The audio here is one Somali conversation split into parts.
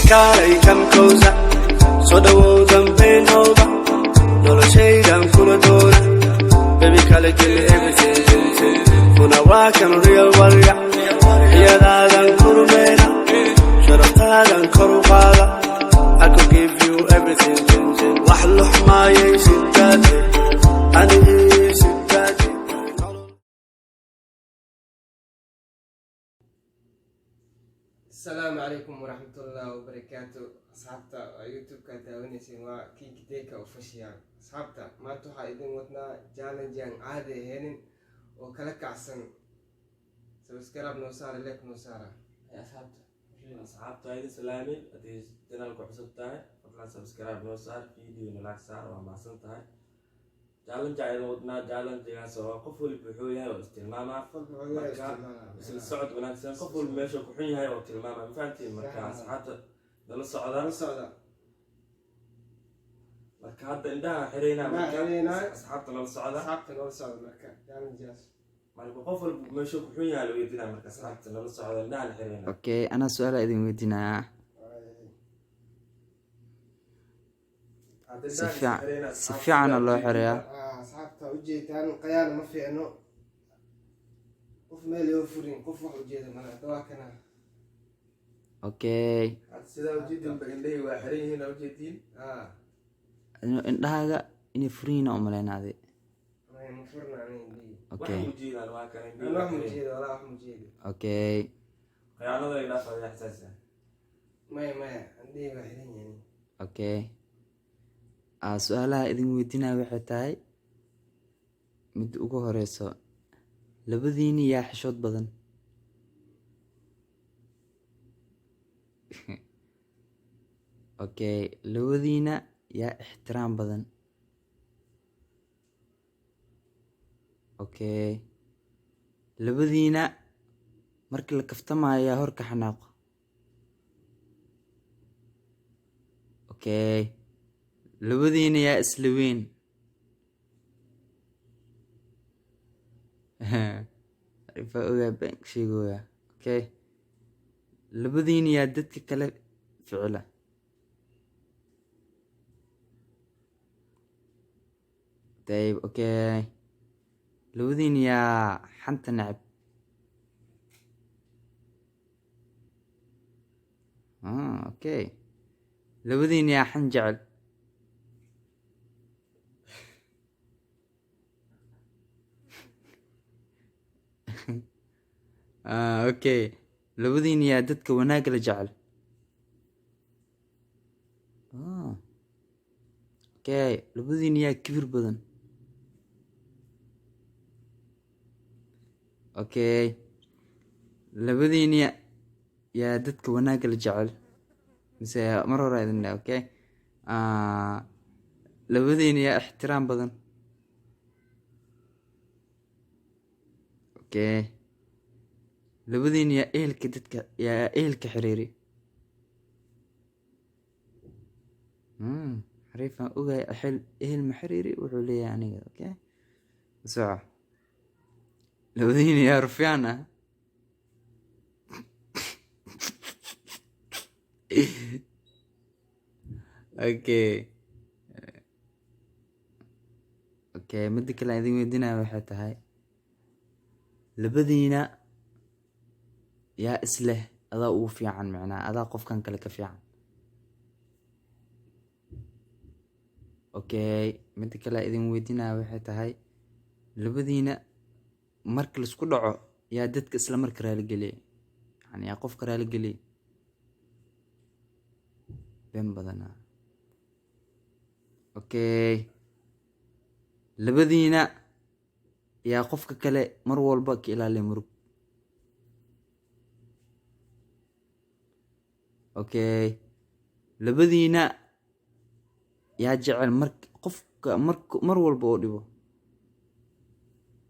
Kaalay come closer, soo dhawow dambayn over. Noloshaydan kula doona, baby kala give me everything. Kuna waa kan real warrior, iyadaadan kurmeena, sharaftaadan kor u qaada. I could give you everything. Wax luxmaayay sidaade, anigii sidaade. السلام عليكم ورحمة الله وبركاته. أصحابتا يوتيوب كتاونيسين وكيك ديكا وفشيان. أصحابتا ما توحى إذن وطنا جالنجان عادي هينين وكلك عسن سبسكرايب نوصار لك نوصارا يا أصحابتا هيدي سلامي أدي جنالكو حسبتاي فقلا سبسكرايب نوصار فيديو نلاك سار ومعصنتاي جالنجا إذن وطنا جالنجا سوا قفل بحوية واستلماما بس الصعد وناكسن قفل ماشو كحوية واستلماما مفانتي مركا أصحابتا دل الصعدة marka hadda indhaha xireyna asxaabta la socda marka jaalanjaas marka qof walba meesha ku xun yahay weydina marka asxaabta la socda indhaha xireyna okay ana su'aal idin weydiinaa si fiican loo xirayaa asxaabta u jeedaan qayaan ma fiicno qof meel yoo furin qof wax u jeeda mana dawaa kana okay sida u jeedin bagandhay waa xireyna u jeedin indhahaaga inay furiina u maleynaade okay mujiidaan waa kan okay qayaanada ila fadhiya xasaasiya maya andii waa xiran yahay okay su'aalaha idin weydiinaa waxay tahay mid ugu horeyso labadiina yaa xishood badan okay labadiina yaa ixtiraam badan okay labadiina markii la kaftamayo yaa horka xanaaqo okay labadiina yaa isla weyn arifa ogaa bank sheegoya okay labadiina yaa dadka kale ficila طيب اوكي لودين يا حنت نعب اوكي لودين يا حنجعل اوكي لودين يا ددك وناقل جعل اوكي لودين يا كبير بدن اوكي labadiina yaa dadka wanaagga la jecel mise mar hore idin leh okay labadiina yaa ixtiraam badan okay labadiina yaa ehelka dadka yaa ehelka xiriiri xariifan ogaay ehel ma xiriiri wuxuu leeyahay aniga okay soco labadiina yaa rufyaan ah okay midda kale aan idin weydiinaya waxay tahay labadiina yaa isleh adaa ugu fiican macnaa adaa qofkan kale ka fiican okay midda kale aan idin weydiinaya waxay tahay labadiina marka la isku dhaco yaa dadka isla marka raali geliya yani yaa qofka raali geliya been badana okay labadiina yaa qofka kale mar walba ka ilaaliya murug okay labadiina yaa jecel qofka mar walba oo dhibo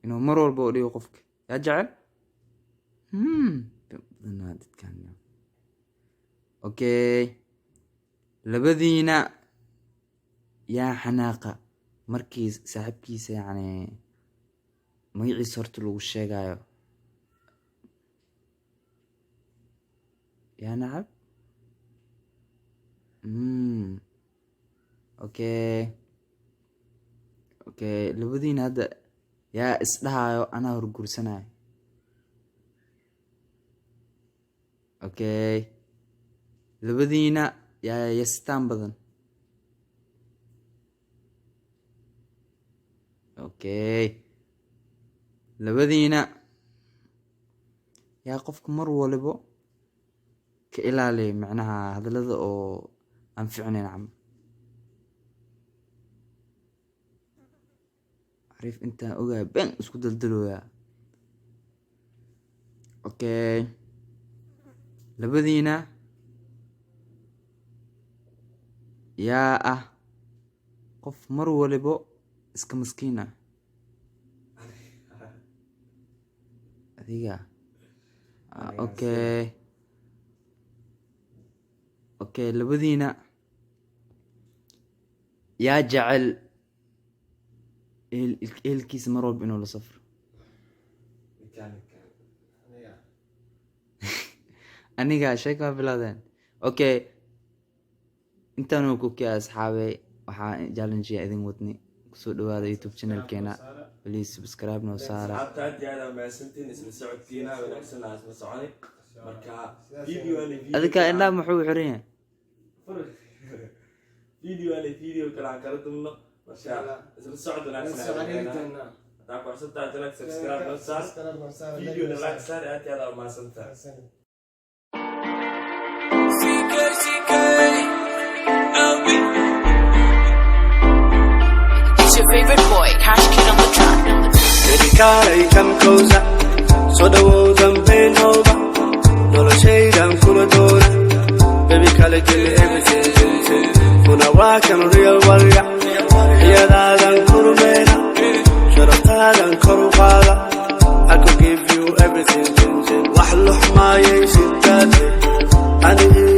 inuu mar walba oo dhibo qofka yaa jecel okay labadiina yaa xanaaqa markii saaxiibkiisa yani magaciisa horta lagu sheegayo yaa nacab Okay. Okay, labadiina hadda yaa isdhahayo anaa horguursanayo. Okay. Labadiina yaa yasitaan badan. Okay. Labadiina yaa qofka mar waliba ka ilaaliya macnaha hadallada oo aan fiicnayn camal. عريف انت اوغا بان اسكو دلدلويا. اوكي لبدينا يا قف مر ولبو اسك مسكينة هذيك. اوكي اوكي لبدينا يا جعل الكيس مرور بينه لصفر. أنا شيك ما بلادين. أوكي أنت نوكوك يا أصحابي وحا جالنجي أذن وطني سودو هذا يوتيوب channel كينا بليز سبسكرايب نوصارا. حتى أنت هذا مع سنتين اسم سعود كينا ونفس الناس مسعوني مركا فيديو أنا فيديو هذا كان لا محو حرية فيديو أنا فيديو كلا كرت منه مركا اسم سعود ونفس الناس تاكو حسن تعتنك سبسكرايب نوصار فيديو نلاك سار أنت هذا مع سنتين. It's your favorite boy, Cash Kid on the track. Baby, carry come closer. So the walls and bend over. No shade and cool door. Baby, color give me everything. When I walk, I'm a real warrior. Yeah, that and cool man. Shut up, that and cool father. I could give you everything. Wahluh my yes, I need